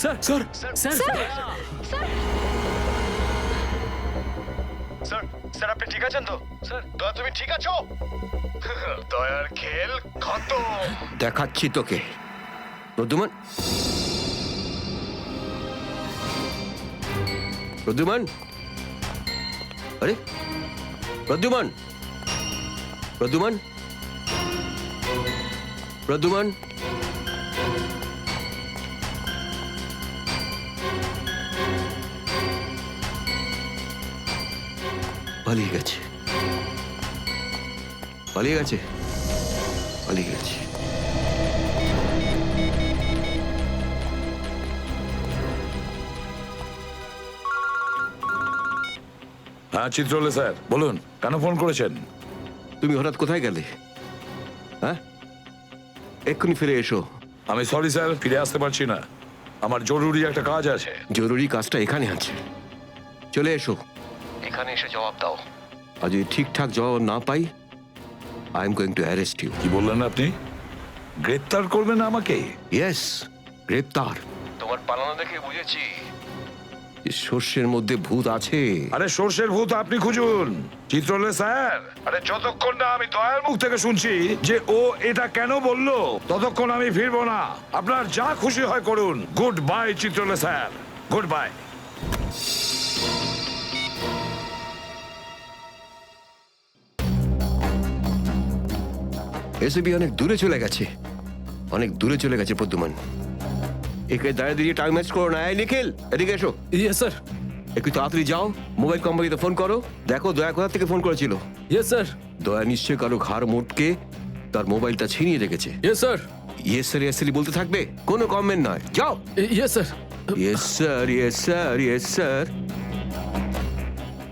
Sir sir sir sir sir আপনি ঠিক আছেন তো? স্যার দয়া তুমি ঠিক আছো? দয়ার খেল খতম। দেখাচ্ছি তোকে প্রদ্যুমান। প্রদ্যুমান, আরে প্রদ্যুমান, প্রদ্যুমান, প্রদ্যুমান, পালিয়ে গেছে, পালিয়ে গেছে, পালিয়ে গেছে। হ্যাঁ চিত্রলে স্যার বলুন, কেন ফোন করেছেন? তুমি হঠাৎ কোথায় গেলে? হ্যাঁ, এক্ষুনি ফিরে এসো। আমি সরি স্যার, ফিরে আসতে পারছি না, আমার জরুরি একটা কাজ আছে। জরুরি কাজটা এখানে আছে, চলে এসো। এখানে এসে জবাব দাও, আর যদি ঠিকঠাক জবাব না পাই, I am going to arrest you. কি বললেন আপনি? গ্রেপ্তার করবেন আমাকে? ইয়েস, গ্রেপ্তার। তোমার পালানো দেখে বুঝেছি সর্ষের মধ্যে ভূত আছে। আরে সর্ষের ভূত আপনি খুঁজুন চিত্রলে স্যার। আরে যতক্ষণ না আমি দয়ার মুখ থেকে শুনছি যে ও এটা কেন বললো, ততক্ষণ আমি ফিরবো না। আপনার যা খুশি হয় করুন। Goodbye Chitrale sir, goodbye. এসবি অনেক দূরে চলে গেছে, অনেক দূরে চলে গেছে প্রদ্যুমান। একে দাঁড়িয়ে দিয়ে টাইম ওয়েস্ট করো না। এই নিখিল, এদিকে এসো। Yes sir. একটু তাড়াতাড়ি যাও, মোবাইল কোম্পানিতে ফোন করো, দেখো দয়া কোথা থেকে ফোন করেছিল। Yes sir. দয়া নিশ্চয় কারো ঘাড় মোটকে তার মোবাইলটা ছিনিয়ে রেখেছে। Yes sir. Yes sir, yes sir বলতে থাকবে, কোনো কমেন্ট নয়। যাও। Yes sir. Yes sir, yes sir, yes sir.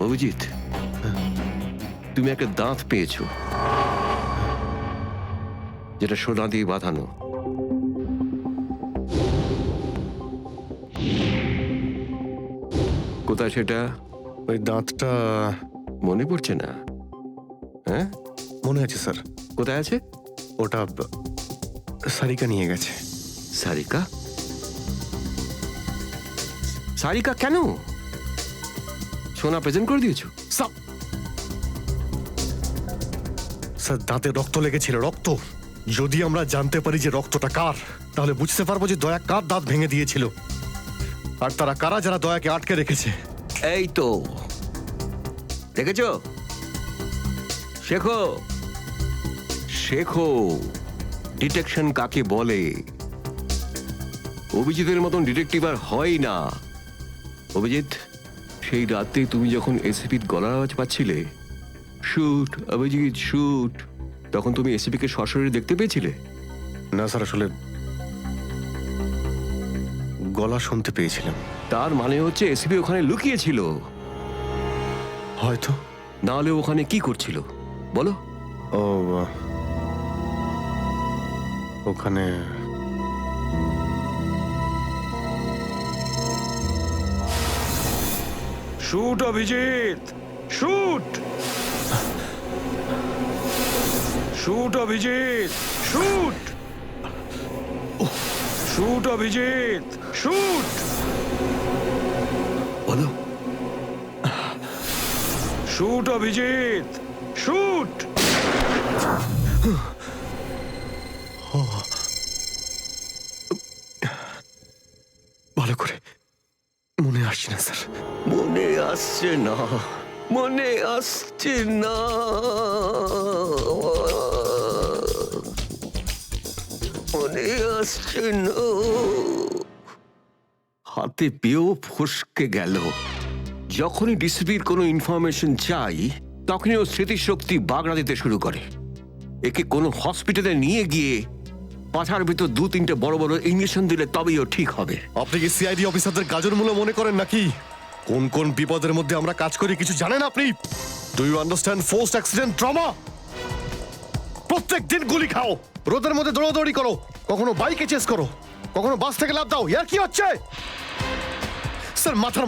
Abhijit, তুমি একটা দাঁত পেয়েছো, যেটা সোনা দিয়ে বাঁধানো। কোথায় সেটা? ওই দাঁতটা মনে পড়ছে না? হ্যাঁ, মনে আছে স্যার। কোথায় আছে? ওটা সারিকা নিয়ে গেছে। সারিকা? সারিকা কেন? সোনা প্রেজেন্ট করে দিয়েছো? স্যার দাঁতে রক্ত লেগেছিল, রক্ত। যদি আমরা জানতে পারি যে রক্তটা কার, তাহলে বুঝতে পারবো যে দয়া কার দাঁত ভেঙে দিয়েছিল, আর তারা কারা যারা দয়াকে আটকে রেখেছে। এই তো দেখেছো, শেখো, শেখো ডিটেকশন কাকে বলে। অভিজিতের মতন ডিটেকটিভ আর হয় না। অভিজিৎ, সেই রাতে তুমি যখন এসিপির গলার আওয়াজ পাচ্ছিলে, শুট অভিজিৎ শুট, তখন তুমি এসিপিকে সরাসরি দেখতে পেয়েছিলে? না স্যার, আসলে গলা শুনতে পেয়েছিলাম। তার মানে হচ্ছে এসিপি ওখানে লুকিয়েছিল। হয়তো। না হলে ওখানে কি করছিল বলো? ও ওখানে shoot Abhijit, shoot, shoot Abhijit, shoot, shoot Abhijit, shoot. বলো। Shoot Abhijit, shoot. ভালো করে মনে আসছে না স্যার। মনে আসছে না, মনে আসছে না, মনে আসছে না। হাতে পেয়েও ফসকে গেল। যখনই ডিসিপির কোনো ইনফরমেশন চাই, তখনই ও স্মৃতিশক্তি বাগড়া দিতে শুরু করে। একে কোনো হসপিটালে নিয়ে গিয়ে পাছার ভিতর 2-3টে বড় বড় ইঞ্জেকশন দিলে তবেই ও ঠিক হবে। আপনি কি সিআইডি অফিসারদের গাজর মূল্য মনে করেন নাকি? কোন কোন বিপদের মধ্যে আমরা কাজ করি কিছু জানেন আপনি? Do you understand forced accident trauma? প্রত্যেক দিন গুলি খাও, রোদের মধ্যে দৌড়াদৌড়ি করো, কখনো বাইকে চেস করো, কখনো বাস থেকে লাফ দাও। ইয়ার কি হচ্ছে স্যার? মাথার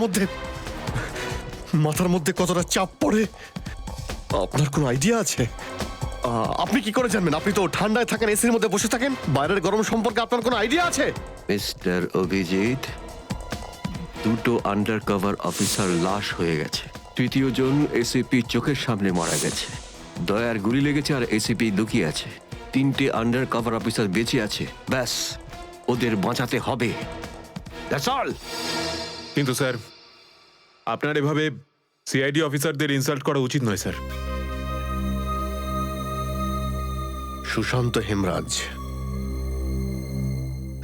মধ্যে কতটা চাপ পড়ে আপনার কোনো আইডিয়া আছে? আপনি কি করে জানবেন? আপনি তো ঠান্ডায় থাকেন, এসির মধ্যে বসে থাকেন, বাইরের গরম সম্পর্কে আপনার কোনো আইডিয়া আছে? মিস্টার অভিজিৎ, দুটো আন্ডার কভার অফিসার লাশ হয়ে গেছে, তৃতীয় জন এসিপি চোখের সামনে মারা গেছে, দয়ার গুলি লেগেছে আর এসিপি লুকিয়ে আছে, তিনটে আন্ডার কভার অফিসার বেঁচে আছে। ব্যাস, ওদের বাঁচাতে হবে। That's all. কিন্তু স্যার, আপনার এভাবে সিআইডি অফিসারদের ইনসাল্ট করা উচিত নয় স্যার। সুশান্ত হেমরাজ।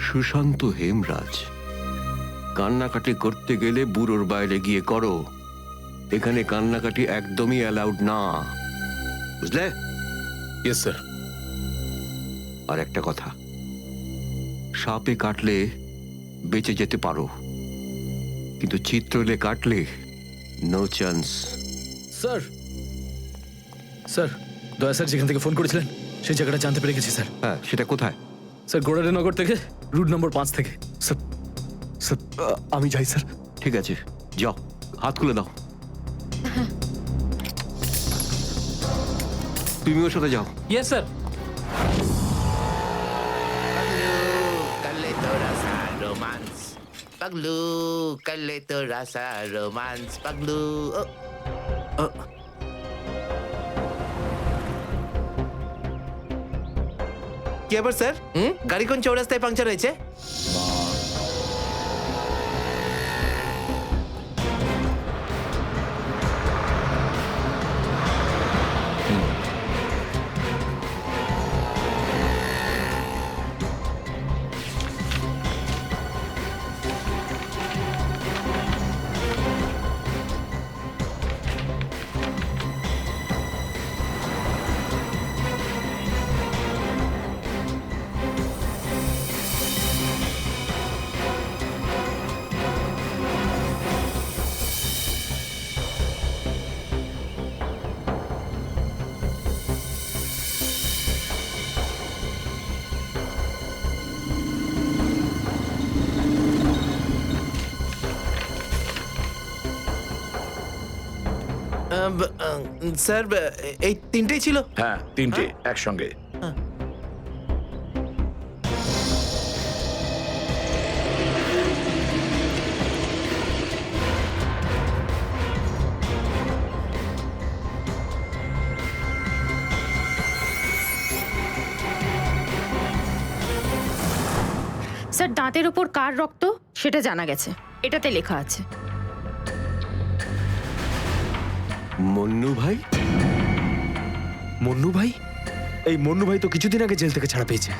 সুশান্ত হেমরাজ? কান্নাকাটি করতে গেলে বুড়োর বাইরে গিয়ে করো, এখানে কান্নাকাটি একদমই অ্যালাউড না, বুঝলে? Yes sir. আর একটা কথা, সাপে কাটলে বেঁচে যেতে পারো, কিন্তু চিত্রলে কাটলে নো চান্স। স্যার, স্যার, দয়া স্যার যেখান থেকে ফোন করেছিলেন সেই জায়গাটা জানতে পেরে গেছি স্যার। হ্যাঁ, সেটা কোথায়? স্যার, গোড়ারেনগর থেকে রুট নম্বর 5 থেকে। স্যার, স্যার, আমি যাই স্যার। ঠিক আছে, যাও, হাত খুলে দাও। তুমি ওর সাথে যাও। Yes sir. Kalle to rasa romance. Paglu, kalle to rasa romance. Paglu. কি আবার স্যার? গাড়ি কোন চৌরাস্তায় পাংচার হয়েছে? স্যার, এই তিনটেই ছিল? হ্যাঁ, তিনটে একসঙ্গে। স্যার, দাঁতের ওপর কার রক্ত সেটা জানা গেছে, এটাতে লেখা আছে। মন্নু ভাই? মন্নু ভাই? এই মন্নু ভাই তো কিছুদিন আগে জেল থেকে ছাড়া পেয়েছে।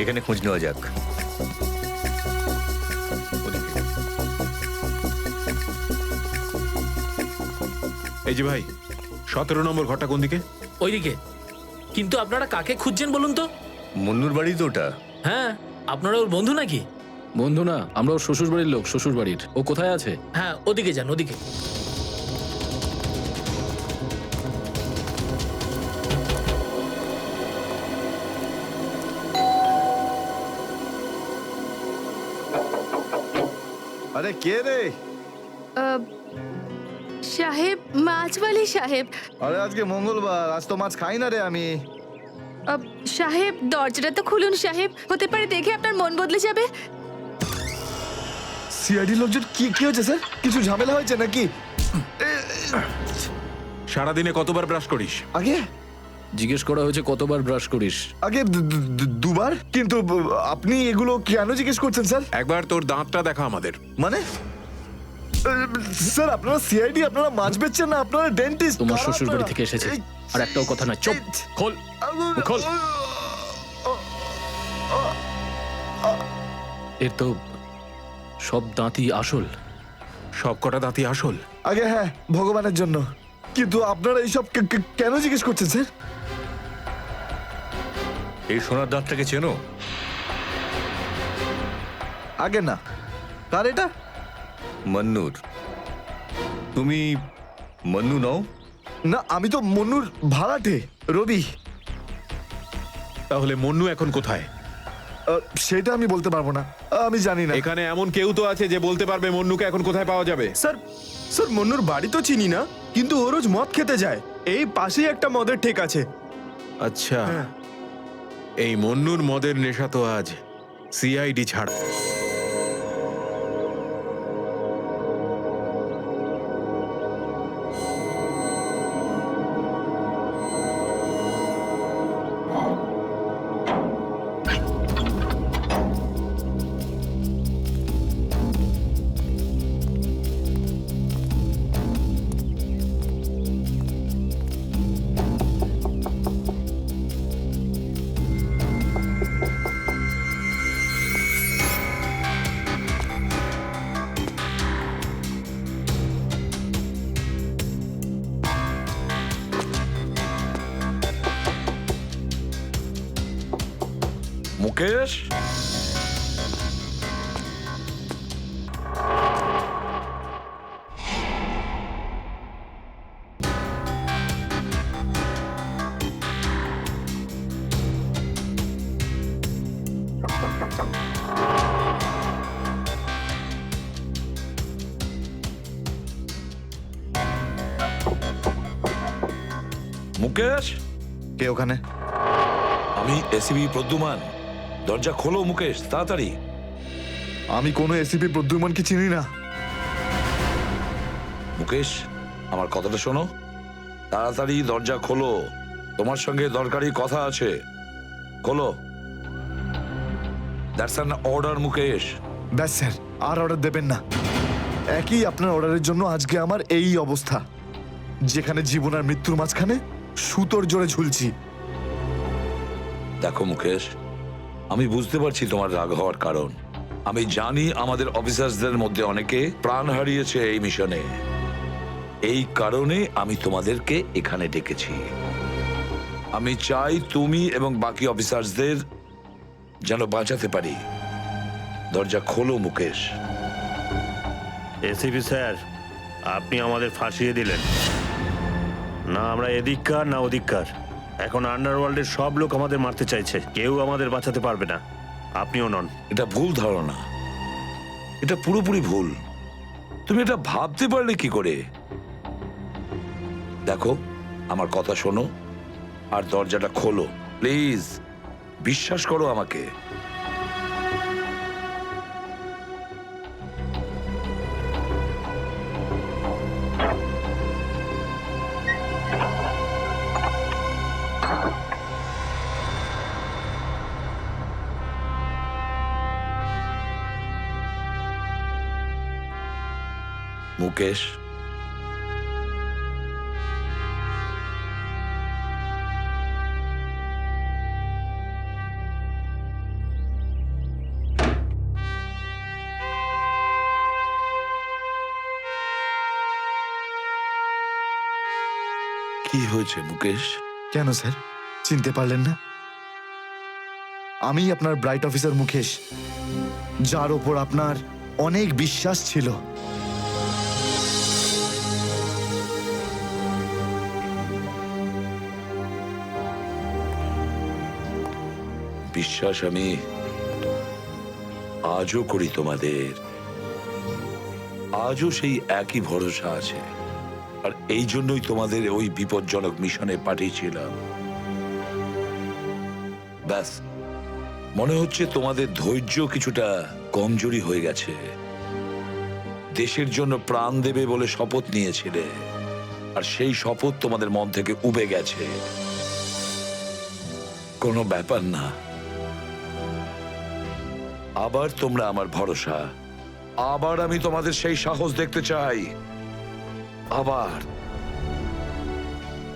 এখানে খোঁজ নেওয়া যাক। এই যে ভাই, 17 নম্বর ঘরটা কোন দিকে? ওইদিকে। কিন্তু আপনারা কাকে খুঁজছেন বলুন তো? মন্নুর বাড়ি তো ওটা। হ্যাঁ, আপনারা ওর বন্ধু নাকি? বন্ধু না, আমরা ওর শ্বশুর বাড়ির লোক। শ্বশুর বাড়ির। ও কোথায় আছে? হ্যাঁ, ওদিকে যান, ওদিকে। আরে কে রে? সাহেব, মাছওয়ালি সাহেব। আরে আজকে মঙ্গলবার, আজ তো মাছ খাই না রে আমি। সাহেব, দরজাটা তো খুলুন সাহেব, হতে পারে দেখে আপনার মন বদলে যাবে। সিআইডি লোকজন কি কি হয়েছে স্যার? কিছু ঝামেলা হয়েছে নাকি? সারাদিনে কতবার ব্রাশ করিস? আগে জিজ্ঞেস করা হয়েছে কতবার ব্রাশ করিস। আগে দুবার। কিন্তু আপনি এগুলো কেন জিজ্ঞেস করছেন স্যার? একবার তোর দাঁতটা দেখা আমাদের। মানে স্যার, আপনারা সিআইডি, আপনারা মাছ বেচছেন না, আপনারা ডেন্টিস্ট। তোমার শ্বশুর বাড়ি থেকে এসেছে, আর একটাও কথা না। চুপ, খোল খোল। এর তো সব দাঁতই আসল। সব কটা দাঁতই আসল? আগে হ্যাঁ, ভগবানের জন্য। কিন্তু আপনারা এইসব কেন জিজ্ঞেস করছেন স্যার? এই সোনার দাঁতটাকে চেনো? আগে না। কার এটা? মন্নুর। তুমি মন্নু নও? না, আমি তো মন্নুর ভাড়াটে, রবি। তাহলে মন্নু এখন কোথায়? সেটা আমি বলতে পারবো না, আমি জানি না। এখানে এমন কেউ তো আছে যে বলতে পারবে মন্নুকে এখন কোথায় পাওয়া যাবে। স্যার মন্নুর বাড়ি তো চিনি না, কিন্তু ও রোজ মদ খেতে যায়, এই পাশেই একটা মদের ঠেক আছে। আচ্ছা, এই মন্নুর মদের নেশা তো আজ সিআইডি ছাড়া। মুকেশ, মুকেশ, কে ওখানে? আমি এসিবি প্রদ্যুমান। দরজা খোলো মুকেশ, তাড়াতাড়ি। আমি কোনো এসিপি প্রদ্যুমনকে চিনি না। মুকেশ, আমার কথাটা শোনো, তাড়াতাড়ি দরজা খোলো, তোমার সঙ্গে দরকারি কথা আছে। খোলো। That's an order Mukesh. ব্যাস স্যার, আর অর্ডার দেবেন না। একই আপনার অর্ডারের জন্য আজকে আমার এই অবস্থা, যেখানে জীবন আর মৃত্যুর মাঝখানে সুতোর জোরে ঝুলছি। দেখো মুকেশ, আমি বুঝতে পারছি তোমার রাগ হওয়ার কারণ। আমি জানি আমাদের অফিসারদের মধ্যে অনেকে প্রাণ হারিয়েছে এই মিশনে। এই কারণে আমি তোমাদেরকে এখানে ডেকেছি। আমি চাই তুমি এবং বাকি অফিসারদের যেন বাঁচাতে পারি। দরজা খোলো মুকেশ। এসিপি স্যার, আপনি আমাদের ফাঁসিয়ে দিলেন। না আমরা এদিককার না ওদিককার, এখন আন্ডারওয়ার্ল্ডের সব লোক আমাদের মারতে চাইছে, কেউ আমাদের বাঁচাতে পারবে না, আপনিও নন। এটা ভুল ধারণা, এটা পুরোপুরি ভুল। তুমি এটা ভাবতে পারলে কি করে? দেখো, আমার কথা শোনো আর দরজাটা খোলো প্লিজ, বিশ্বাস করো আমাকে। মুকেশ, কি হয়েছে মুকেশ? কেন স্যার, চিনতে পারলেন না? আমি আপনার ব্রাইট অফিসার মুকেশ, যার ওপর আপনার অনেক বিশ্বাস ছিল। বিশ্বাস আমি আজও করি তোমাদের, আজও সেই একই ভরসা আছে। আর এই জন্যই তোমাদের ওই বিপজ্জনক মিশনে পাঠিয়েছিলাম। ব্যাস, মনে হচ্ছে তোমাদের ধৈর্য কিছুটা কমজোরি হয়ে গেছে। দেশের জন্য প্রাণ দেবে বলে শপথ নিয়েছিলে, আর সেই শপথ তোমাদের মন থেকে উবে গেছে। কোনো ব্যাপার না, আবার তোমরা আমার ভরসা, আবার আমি তোমাদের সেই সাহস দেখতে চাই। আবার,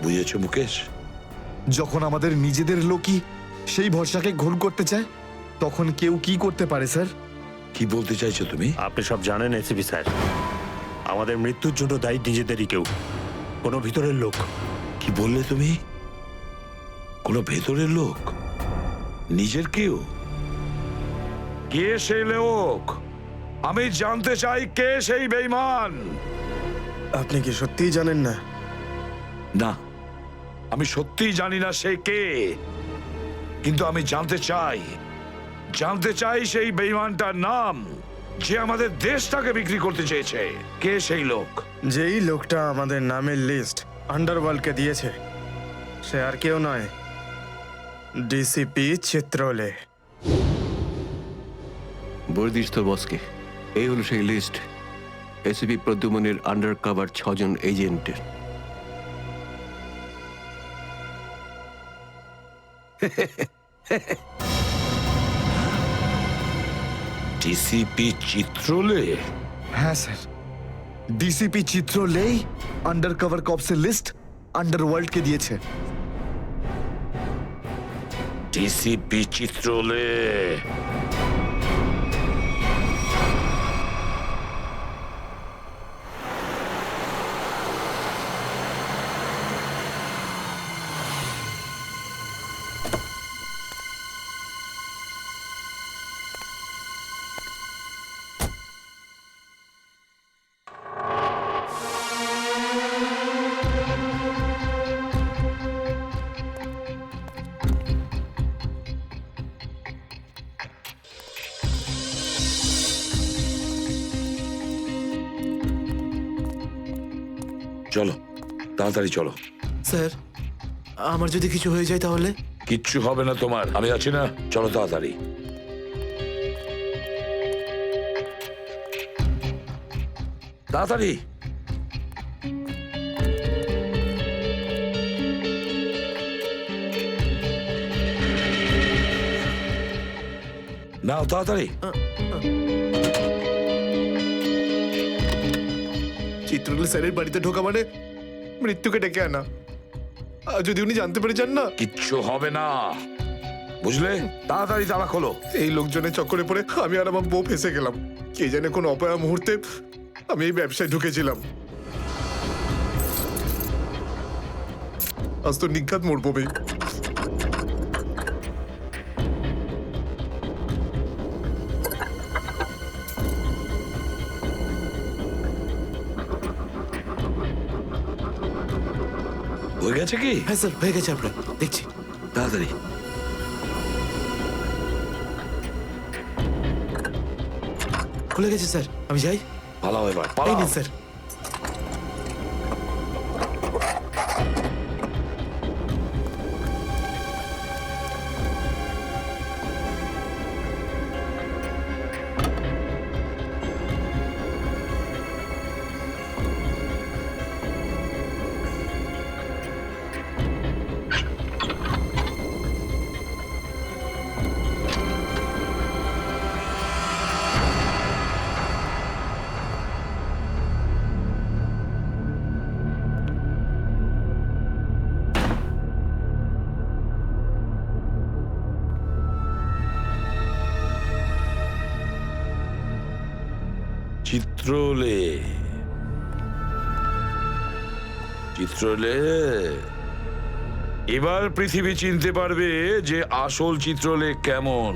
বুঝেছো মুকেশ? যখন আমাদের নিজেদের লোকই সেই ভরসাকে ঘোর করতে চায়, তখন কেউ কি করতে পারে স্যার? কি বলতে চাইছো তুমি? আপনি সব জানেন এসিপি স্যার, আমাদের মৃত্যুর জন্য দায়ী নিজেদেরই কেউ, কোনো ভিতরের লোক। কি বললে তুমি? কোনো ভেতরের লোক? নিজের কেউ? কে সেই লোক? আমি জানতে চাই কে সেই বেঈমান। আপনি কি সত্যিই জানেন না? না, আমি সত্যিই জানি না সে কে, কিন্তু আমি জানতে চাই। জানতে চাই সেই বেঈমানটার নাম, যে আমাদের দেশটাকে বিক্রি করতে চেয়েছে। কে সেই লোক? যেই লোকটা আমাদের নামের লিস্ট আন্ডারওয়ার্ল্ডকে দিয়েছে, সে আর কেউ নয়, ডিসিপি চিত্রলে। বলে দিস তোর বসকে, এই হলো সেই লিস্ট এসিপি প্রদ্যুমনের আন্ডার কভার 6 জন এজেন্টের। ডিসিপি চিত্রলে? হ্যাঁ স্যার, ডিসিপি চিত্রলেই আন্ডার কভার কপসের লিস্ট আন্ডারওয়ার্ল্ডকে দিয়েছে। ডিসিপি চিত্রলে? চলো, তাড়াতাড়ি চলো। স্যার, আমার যদি কিছু হয়ে যায় তাহলে? কিচ্ছু হবে না তোমার, আমি আছি না। চলো তাড়াতাড়ি। তাড়াতাড়ি। নাও তাড়াতাড়ি। চিত্রলে স্যারের বাড়িতে ঢোকা মানে মৃত্যুকে ডেকে আনা। আর যদি উনি জানতে পেরে যান না? কিচ্ছু হবে না, বুঝলে? তাড়াতাড়ি তালা খোলো। এই লোকজনের চক্করে পড়ে আমি আর আমার বউ ফেসে গেলাম। কে জানে কোন অপয়া মুহূর্তে আমি এই ব্যবসায় ঢুকেছিলাম। আজ তো নিঘাত মরবো বে। হয়ে গেছে কি? হ্যাঁ স্যার, হয়ে গেছে। আপনার দেখছি। তাড়াতাড়ি। খুলে গেছে স্যার, আমি যাই। পালাও এবার, এই পালাও। নিন স্যার। চিত্রলে, চিত্রলে। এবার পৃথিবী চিনতে পারবে যে আসল চিত্রলে কেমন।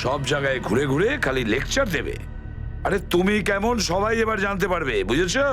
সব জায়গায় ঘুরে ঘুরে খালি লেকচার দেবে। আরে তুমি কেমন সবাই এবার জানতে পারবে, বুঝেছো?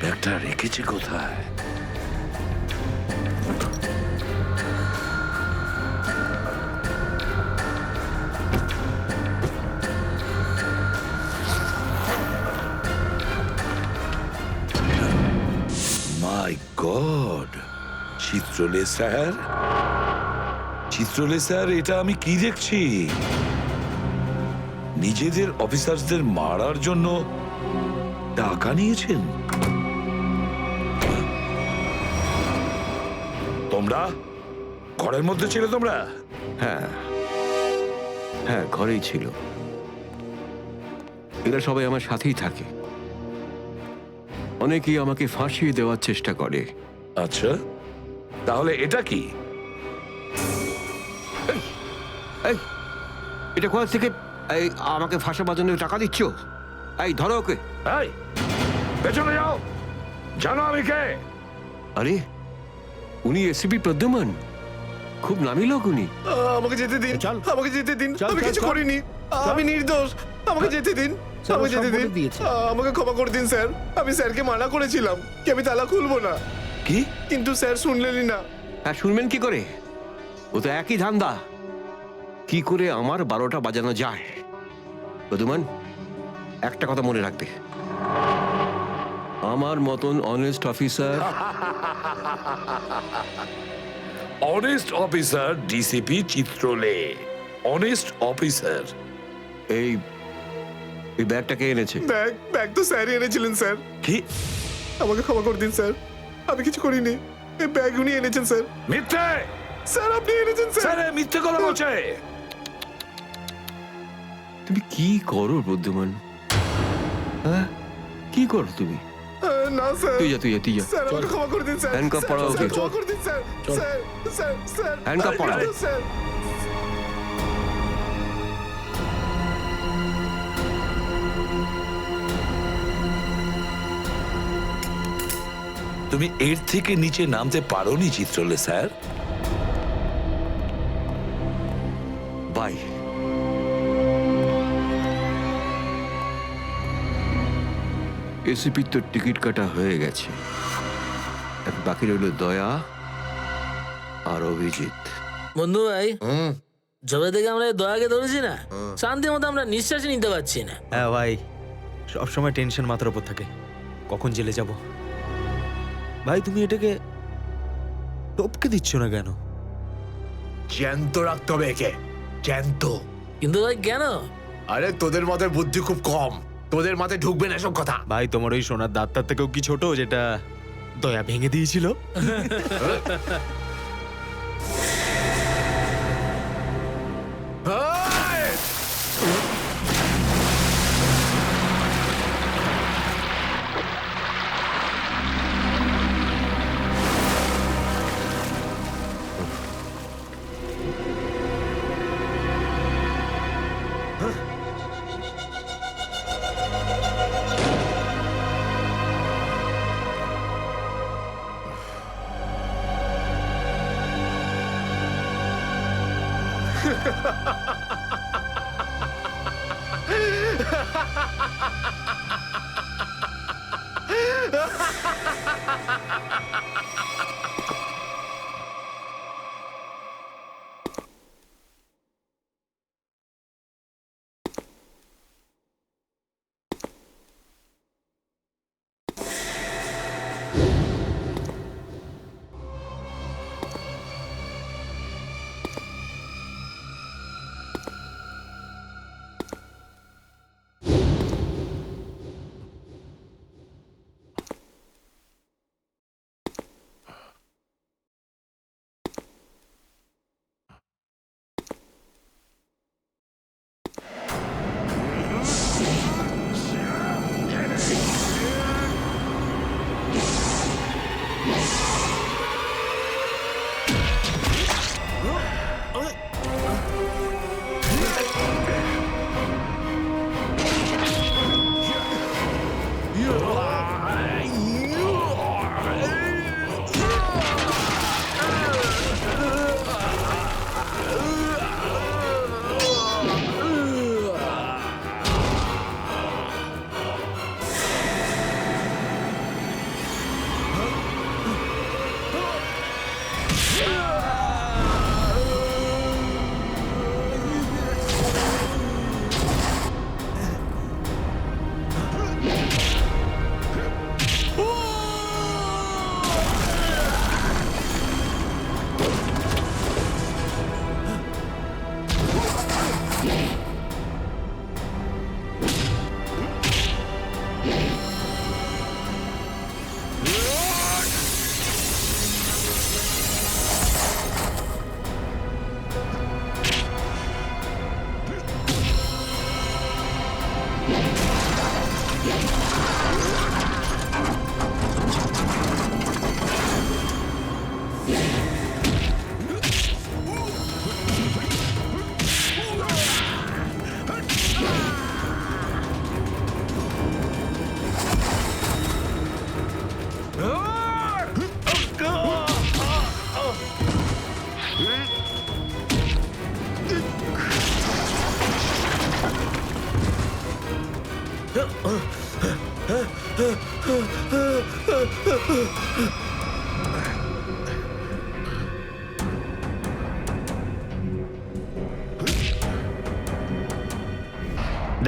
ব্যাগটা রেখেছি কোথায়? চিত্রলে স্যার, চিত্রলে স্যার, এটা আমি কি দেখছি? নিজেদের অফিসারদের মারার জন্য টাকা নিয়েছেন তোমরা? ঘরের মধ্যে ছিলে তোমরা? হ্যাঁ হ্যাঁ, ঘরেই ছিল। এরা সবাই আমার সাথেই থাকে। অনেকেই আমাকে ফাঁসিয়ে দেওয়ার চেষ্টা করে। আচ্ছা, তাহলে এটা কি? এই, এটা কোথা থেকে এই আমাকে ফাঁসাবার জন্য টাকা দিচ্ছ? এই ধরো ওকে। এই, পেছনে যাও, জানো আমি কে? আরে, উনি এসিপি প্রদ্যুমান, খুব নামি লোক উনি। আমাকে যেতে দিন, আমাকে যেতে দিন, আমি কিছু করিনি, আমি নির্দোষ, আমাকে যেতে দিন, আমাকে যেতে দিন, আমাকে ক্ষমা করে দিন স্যার। আমি স্যারকে মানা করেছিলাম কি আমি তালা খুলবো না, কি? কিন্তু স্যার শুনলেনই না। হ্যাঁ, শুনবেন কি করে? ও তো একই ধান্দা। কি করে আমার 12টা বাজানো যায়? প্রদ্যুমান, একটা কথা মনে রাখবে, আমার মতন honest officer, honest officer DCP Chitrale, honest officer. এই ব্যাগটাকে এনেছে। ব্যাগ তো স্যারই এনেছিলেন স্যার। কি? আমাকে ক্ষমা করে দিন স্যার, আমি কিছু করিনি, এই ব্যাগ উনি এনেছেন স্যার। মিথ্যে! স্যার আপনি এনেছেন স্যার। স্যার এ মিথ্যে কথা বলছে। তুমি কি করো প্রদ্যুমান? হ্যাঁ, কি করো তুমি? না স্যার, তুই যা, তুই যা, তুই যা। স্যার আমাকে ক্ষমা করে দিন স্যার। হ্যান্ডকাফ পরাও ওকে। স্যার, ক্ষমা করে দিন sir. Sir, sir, sir, handcuff পরাও। স্যার। তুমি এর থেকে নিচে নামতে পারোনি চিত্রলে স্যার। বাই। এসিপির তো টিকিট কাটা হয়ে গেছে, এখন বাকি রইল দয়া আর অভিজিৎ। বন্ধু ভাই, যবে থেকে আমরা এই দয়াকে ধরেছি না, শান্তি মতো আমরা নিঃশ্বাসই নিতে পারছি না। হ্যাঁ ভাই, সবসময় টেনশন মাথার উপর থাকে, কখন জেলে যাব। ভাই তুমি এটাকে টপকে দিচ্ছ না কেন? জ্যান্ত রাখতে হবে একে, জ্যান্ত। কিন্তু ভাই কেন? আরে তোদের মাথায় বুদ্ধি খুব কম, তোদের মাথায় ঢুকবে না এসব কথা। ভাই তোমার ওই সোনার দাঁতটার থেকেও কি ছোট যেটা দয়া ভেঙে দিয়েছিল?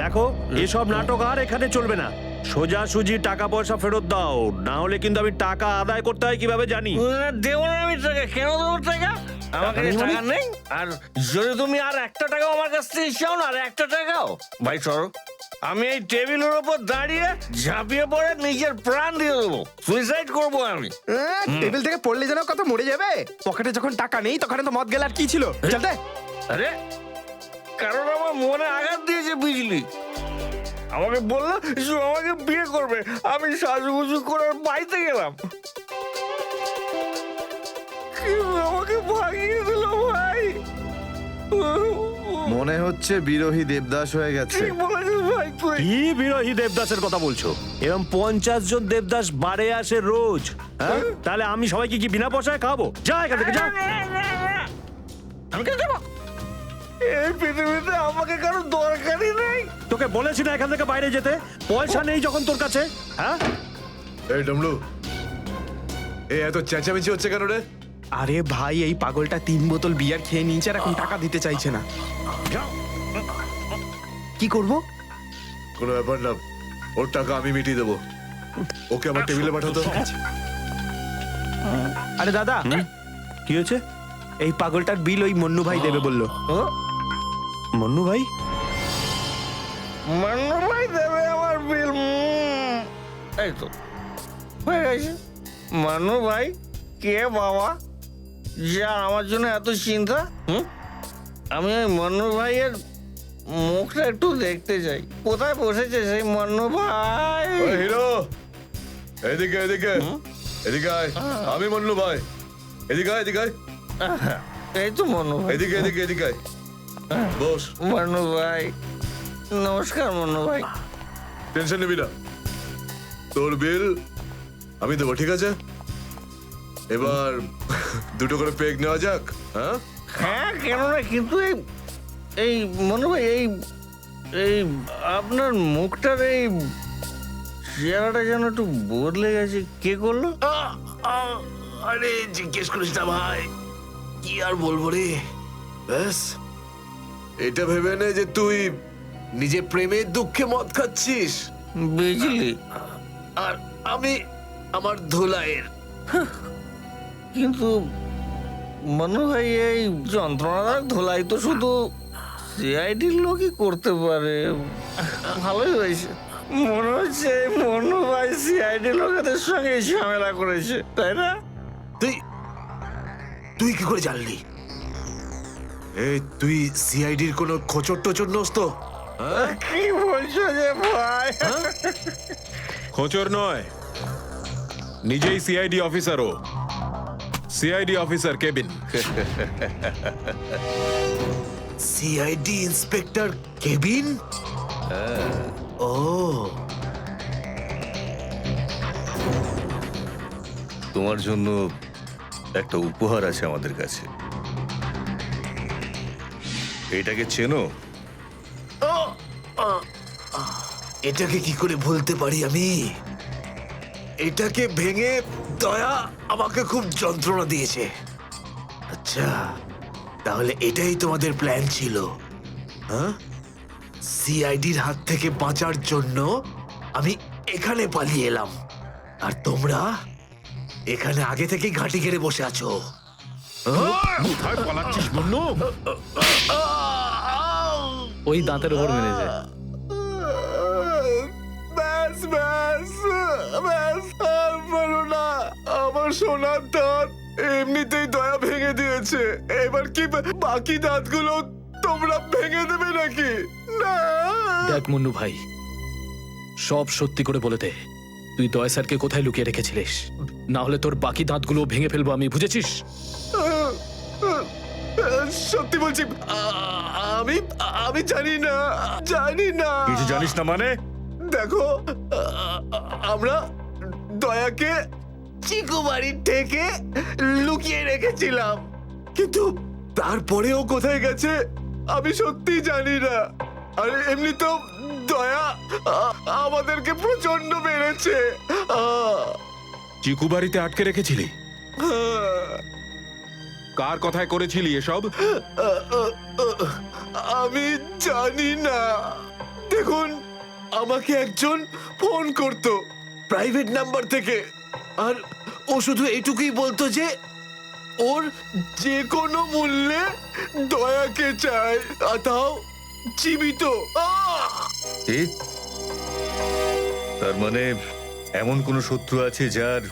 দেখো এসব নাটক আর এখানে চলবে না। সোজাসুজি টাকা পয়সা ফেরত দাও, না হলে কিন্তু আমি টাকা আদায় করতে হয় কিভাবে জানি। দেবো না আমি টাকা, কেন দেবো টাকা? আমার কাছে টাকা নেই। আর যদি তুমি আর একটা টাকাও আমার কাছ থেকে চাও না, আর একটা টাকাও, ভাই সরো, আমি এই টেবিলের উপর দাঁড়িয়ে ঝাঁপিয়ে পড়ে নিজের প্রাণ দিয়ে দেবো, সুইসাইড করবো আমি। টেবিল থেকে পড়লে যেন কত মরে যাবে। পকেটে যখন টাকা নেই তখন তো মদ গেলে আর কি ছিল। চলতে আরে কারণ আমার মনে আঘাত দিয়েছে বিজলি। আমাকে বললো যে আমাকে বিয়ে করবে, আমি সাজুগুজু করে ওর বাড়িতে গেলাম, কিন্তু আমাকে ভাগিয়ে দিল ভাই। মনে হচ্ছে বিরোহী দেবদাস হয়ে গেছে। ঠিক বলেছিস ভাই তুই। কি বিরোহী দেবদাসের কথা বলছো? এরকম 50 জন দেবদাস বাড়ে আসে রোজ, হ্যাঁ? তাহলে আমি সবাইকে কি বিনা পয়সায় খাবো? যা এখান থেকে যা। আমি কেন যাবো? এই পৃথিবীতে আমাকে কারো দরকারই নেই। তোকে বলেছি না এখান থেকে বাইরে যেতে? পয়সা নেই যখন তোর কাছে, হ্যাঁ? এই ডমলু, এই এত চেঁচামেচি হচ্ছে কেন রে? আরে ভাই, এই পাগলটা 3 বোতল বিয়ার খেয়ে নিয়েছে আর এখন টাকা দিতে চাইছে না। কি করব? কোনো ব্যাপার না, ওর টাকা আমি মিটিয়ে দেবো। ওকে আমার টেবিলে পাঠাতো। আরে দাদা, কি হয়েছে? এই পাগলটার বিল ওই মন্নু ভাই দেবে বললো। মন্নু ভাই? মান্নু ভাই দেবে আমার বিল। এই তো হয়ে গেছে। মান্নু ভাই কে বাবা, যা আমার জন্য এত চিন্তা? আমি ওই মান্নু ভাইয়ের মুখটা একটু দেখতে চাই। কোথায় বসেছে সেই মান্নু ভাই? ওই হিরো, এদিকে এদিকে এদিকে আয়। আমি মন্নু ভাই, এদিকে আয়, এদিকে আয়। এই তো মান্নু ভাই। এদিকে এদিকে এদিকে আয়, বস। মান্নু ভাই নমস্কার। মান্নু ভাই টেনশন নিবি না, তোর বিল আমি দেবো, ঠিক আছে? এবার দুটো করে পেগ নেওয়া যাক। হ্যাঁ হ্যাঁ, কেন না, কিন্তু এই মনে ভাই এই এই আপনার মুখটার এই চেহারাটা যেন একটু বদলে গেছে। কে করলো? আরে জিজ্ঞেস করিস না ভাই, কি আর বলবো রে। ব্যাস, এটা ভেবে নে যে তুই নিজে প্রেমের দুঃখে মদ খাচ্ছিস, বিজলি। আর আমি আমার ধুলাইয়ের। কিন্তু মনে হয় এই যন্ত্রণাদায়ক ধোলাই তো শুধু সিআইডির লোকই করতে পারে। ভালোই হয়েছে, মনে হচ্ছে মনু ভাই সিআইডি লোকেদের সঙ্গে ঝামেলা করেছে, তাই না? তুই তুই কি করে জানলি? এই তুই সিআইডির কোনো খোঁচর টোচর নোস তো? কি বলছো যে ভাই? খোঁচর নয়, নিজেই সিআইডি অফিসারও। CID officer cabin. CID inspector cabin? ও, তোমার জন্য একটা উপহার আছে আমাদের কাছে। এটাকে চেনো? এটাকে কি করে ভুলতে পারি আমি? এটাকে ভেঙে দয়া আমাকে খুব যন্ত্রণা দিয়েছে। আচ্ছা, তাহলে এটাই তোমাদের প্ল্যান ছিল, হ্যাঁ? সিআইডির হাত থেকে বাঁচার জন্য আমি এখানে পালিয়ে এলাম, আর তোমরা এখানে আগে থেকে ঘাঁটি ঘেরে বসে আছো। কোথায় পালাচ্ছিস বন্নু? ওই দাঁতের উপর মেরেছে। ব্যাস ব্যাস ব্যাস, আর পারো না। আমার সোনার দাঁত এমনিতেই দয়া ভেঙে দিয়েছে, এবার কি বাকি দাঁতগুলো তোমরা ভেঙে দেবে নাকি? না। দেখ মুন্নু ভাই, সব সত্যি করে বলে দে, তুই দয়া স্যারকে কোথায় লুকিয়ে রেখেছিলিস? না হলে তোর বাকি দাঁতগুলো ভেঙে ফেলবো আমি, বুঝেছিস? সত্যি বলছি, আমি আমি জানি না, জানি না। কিছু জানিস না মানে? দেখো, আমরা দয়াকে চিকু বাড়ির থেকে লুকিয়ে রেখেছিলাম, কিন্তু তারপরেও কোথায় গেছে আমি সত্যি জানি না। আর এমনি তো দয়া আমাদেরকে প্রচন্ড মেরেছে। চিকু বাড়িতে আটকে রেখেছিলি? কার কথায় করেছিলি এসব? আমি জানি না। দেখুন, আমাকে একজন ফোন করতো প্রাইভেট নাম্বার থেকে, আর ও শুধু এইটুকুই বলতো যে ওর যে কোনো মূল্যে দয়াকে চায়, আর তাও জীবিত। ঠিক? তার মানে এমন কোন শত্রু আছে যার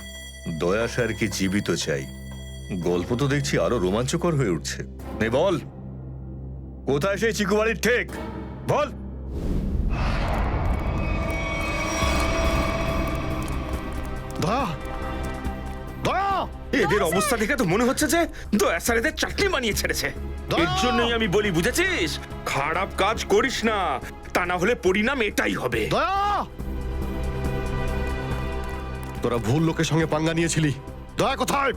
দয়া স্যারকে জীবিত চাই? গল্প তো দেখছি আরো রোমাঞ্চকর হয়ে উঠছে। নে বল, কোথায় সেই চিকু বাড়ির ঠেক? বল। দয়া, দয়া, এদের অবস্থা দেখে তো মনে হচ্ছে যে দয়া স্যার এদের চাটনি বানিয়ে ছেড়েছে। এর জন্যই আমি বলি, বুঝেছিস, খারাপ কাজ করিস না, তা না হলে পরিণাম এটাই হবে। দয়া, তোরা ভুল লোকের সঙ্গে পাঙ্গা নিয়েছিলি। দয়া কোথায়?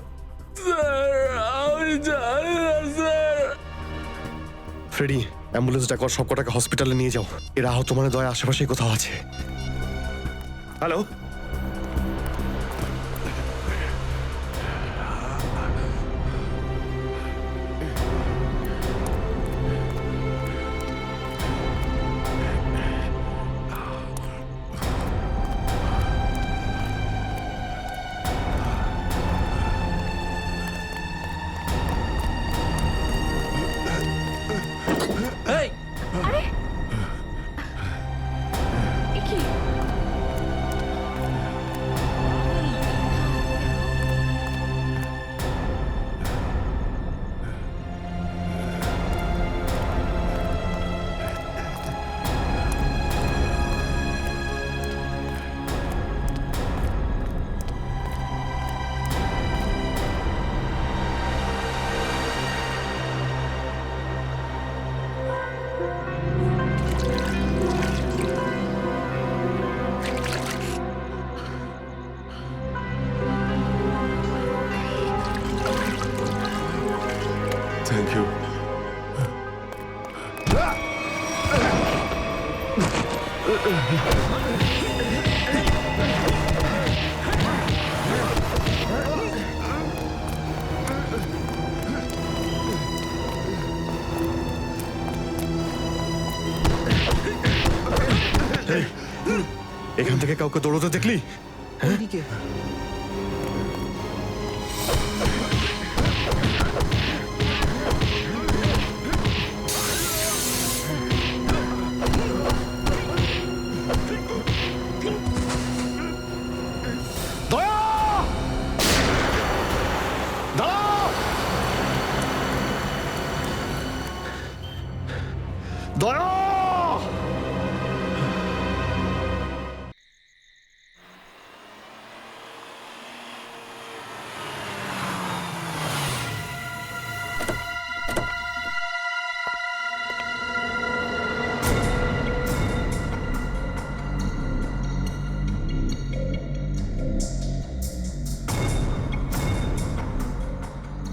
ফ্রেডি, অ্যাম্বুলেন্স ডাকো, সব কটাকে হসপিটালে নিয়ে যাও। এরা আহত মানে দয়া আশেপাশে কোথাও আছে। Hello, thank you. এখান থেকে কাউকে দৌড়তে দেখলি? দয়া,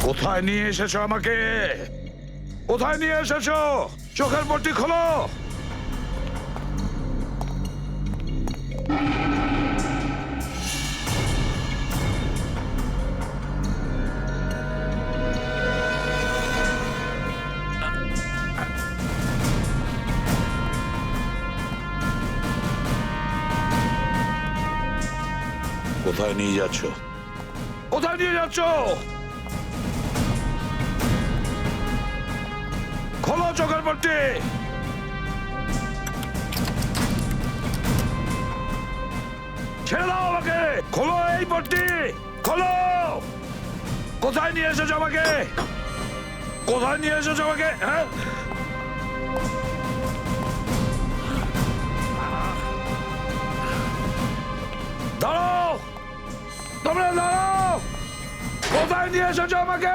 কোথায় নিয়ে এসেছো আমাকে? কোথায় নিয়ে এসেছো? চোখের পট্টি খোলো। কোথায় নিয়ে যাচ্ছ? কোথায় নিয়ে যাচ্ছ? খোলো চোখের পট্টি। ছেড়ে দাও আমাকে, খোলো এই পট্টি, খোলো। কোথায় নিয়ে এসেছো আমাকে, কোথায় নিয়ে এসেছো আমাকে? হ্যাঁ, দাঁড়াও, তোমরা দাঁড়াও, কোথায় নিয়ে এসেছো আমাকে?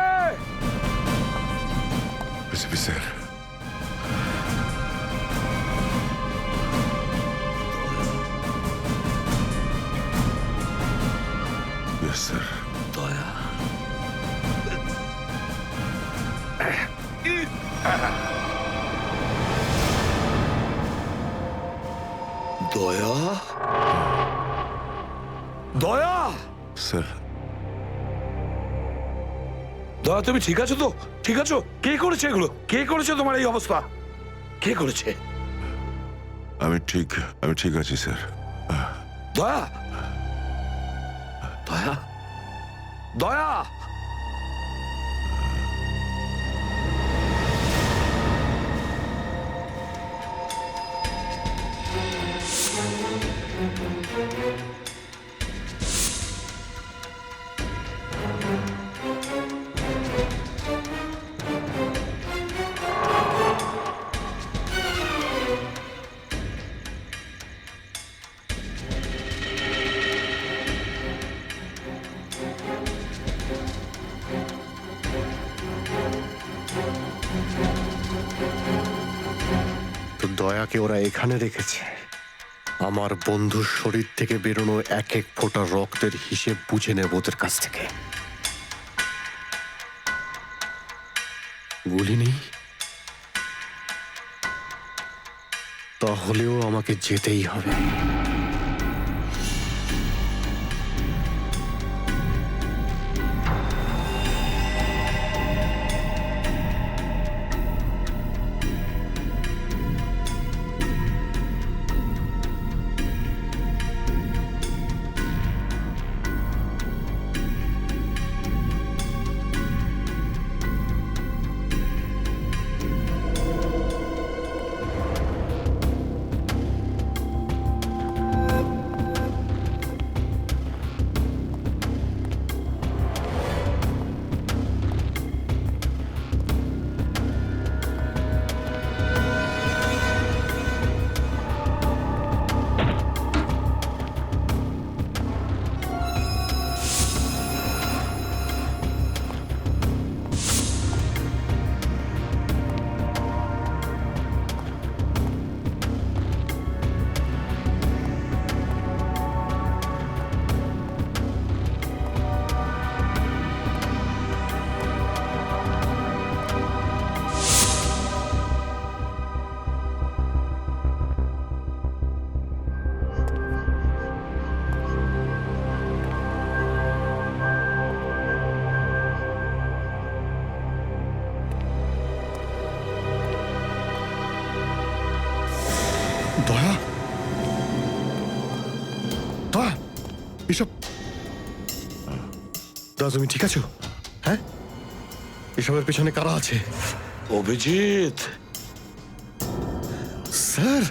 স্যার, স্যার, দয়া, দয়া, দয়া, স্যার, দয়া, তুমি ঠিক আছো তো? ঠিক আছো? কে করেছে এগুলো? কে করেছে তোমার এই অবস্থা? কে করেছে? আমি ঠিক আছি স্যার। দয়া, দয়া, দয়া, তো দয়াকে ওরা এখানে রেখেছে আমার বন্ধুর শরীর থেকে বেরোনো এক এক ফোঁটা রক্তের হিসেব বুঝে নেব ওদের কাছ থেকে। গুলি নেই, তাহলেও আমাকে যেতেই হবে। দয়া, দয়া, এসব দয়া, তুমি ঠিক আছো? হ্যাঁ, এসবের পেছনে কারা আছে? অভিজিৎ, স্যার,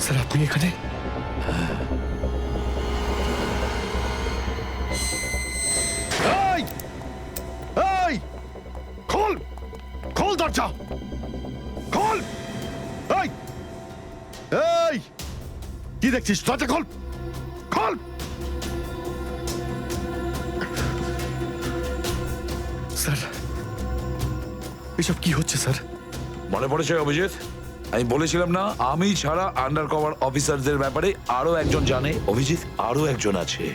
স্যার আপনি এখানে? এই, এই, খোল, খোল দরজা, খোল। এই, এই, কি দেখছিস? দরজা খোল, খোল। স্যার, এসব কি হচ্ছে স্যার? মনে পড়েছে অভিজিৎ? আমি বলেছিলাম না আমি ছাড়া আন্ডার কভার অফিসারদের ব্যাপারে আরো একজন জানে। অভিজিৎ, আরো একজন আছে,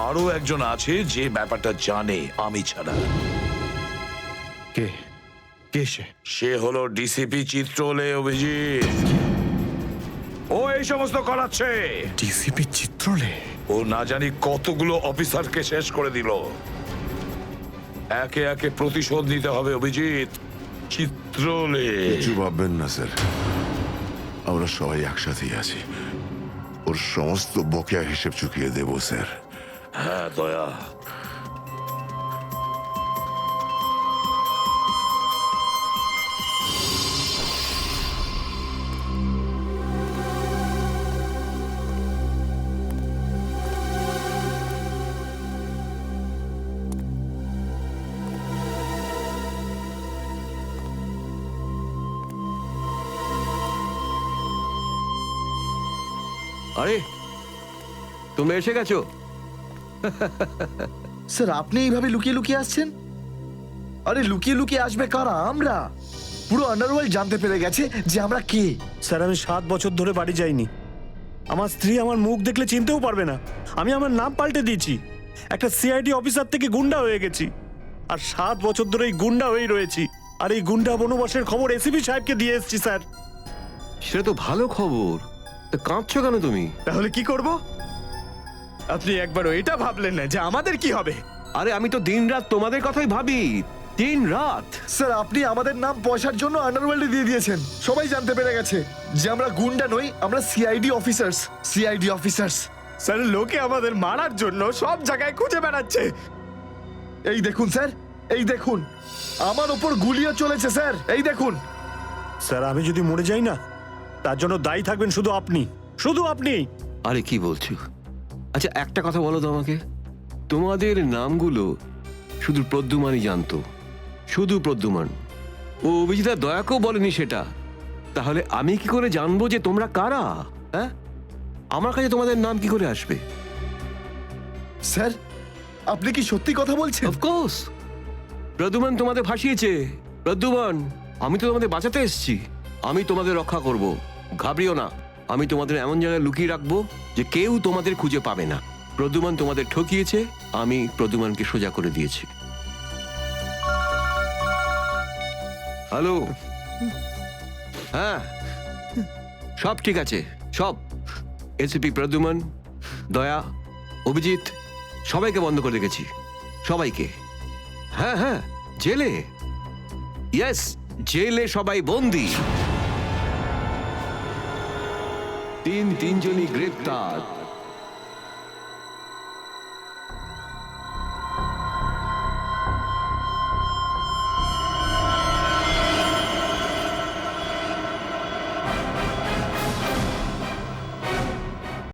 আরো একজন আছে যে ব্যাপারটা জানে আমি ছাড়া। কে? কে সে? সে হলো ডিসিপি চিত্রলে। অভিজিৎ, ও এই সমস্ত করাচ্ছে। ডিসিপি চিত্রলে? ও না জানি কতগুলো অফিসারকে শেষ করে দিল। একে একে প্রতিশোধ নিতে হবে অভিজিৎ। চিত্রলে, কিছু ভাববেন না স্যার, আমরা সবাই একসাথেই আছি। ওর সমস্ত বকেয়া হিসেব চুকিয়ে দেব স্যার। হ্যাঁ দয়া, আরে তোমরা এসে গেছো? স্যার আপনি এইভাবে লুকিয়ে লুকিয়ে আসছেন? আরে লুকিয়ে লুকিয়ে আসবে কারা? আমরা পুরো আন্ডারওয়ার্ল্ড জানতে পেরে গেছে যে আমরা কে। স্যার আমি 7 বছর ধরে বাড়ি যাইনি। আমার স্ত্রী আমার মুখ দেখলে চিনতেও পারবে না। আমি আমার নাম পাল্টে দিয়েছি, একটা সিআইডি অফিসার থেকে গুন্ডা হয়ে গেছি। আর 7 বছর ধরে এই গুন্ডা হয়েই রয়েছি। আর এই গুন্ডা বনবাসের খবর এসিপি সাহেবকে দিয়ে এসেছি স্যার। সেটা তো ভালো খবর, তা কাঁদছো কেন তুমি? তাহলে কি করব? আপনি একবারও এটা ভাবলেন না যে আমাদের কি হবে? আরে আমি তো দিনরাত তোমাদের কথাই ভাবি, দিনরাত। স্যার আপনি আমাদের নাম পয়সার জন্য আন্ডারওয়ার্ল্ডে দিয়ে দিয়েছেন। সবাই জানতে পেরে গেছে যে আমরা গুন্ডা নই, আমরা CID officers. CID officers. Sir লোকে আমাদের মারার জন্য সব জায়গায় খুঁজে বেড়াচ্ছে। এই দেখুন স্যার, এই দেখুন আমার ওপর গুলিও চলেছে স্যার, এই দেখুন। স্যার আমি যদি মরে যাই না, তার জন্য দায়ী থাকবেন শুধু আপনি, শুধু আপনি। আরে কি বলছো? আচ্ছা একটা কথা বলো তো আমাকে, তোমাদের নামগুলো শুধু প্রদ্যুমানই জানতো, শুধু প্রদ্যুমান। ও অভিজিৎ আর দয়াকেও বলেনি সেটা। তাহলে আমি কি করে জানবো যে তোমরা কারা? হ্যাঁ, আমার কাছে তোমাদের নাম কি করে আসবে? স্যার আপনি কি সত্যি কথা বলছেন? অফকোর্স, প্রদ্যুমান তোমাদের ভাসিয়েছে। প্রদ্যুমান, আমি তো তোমাদের বাঁচাতে এসেছি, আমি তোমাদের রক্ষা করব, ঘাবড়িও না। আমি তোমাদের এমন জায়গায় লুকিয়ে রাখবো যে কেউ তোমাদের খুঁজে পাবে না। প্রদ্যুমান তোমাদের ঠকিয়েছে, আমি প্রদ্যুমানকে সোজা করে দিয়েছি। হ্যালো, হ্যাঁ সব ঠিক আছে, সব। এসিপি প্রদ্যুমান, দয়া, অভিজিৎ সবাইকে বন্ধ করে রেখেছি, সবাইকে। হ্যাঁ হ্যাঁ, জেলে, ইয়েস জেলে সবাই বন্দি। তিনজনই গ্রেপ্তার।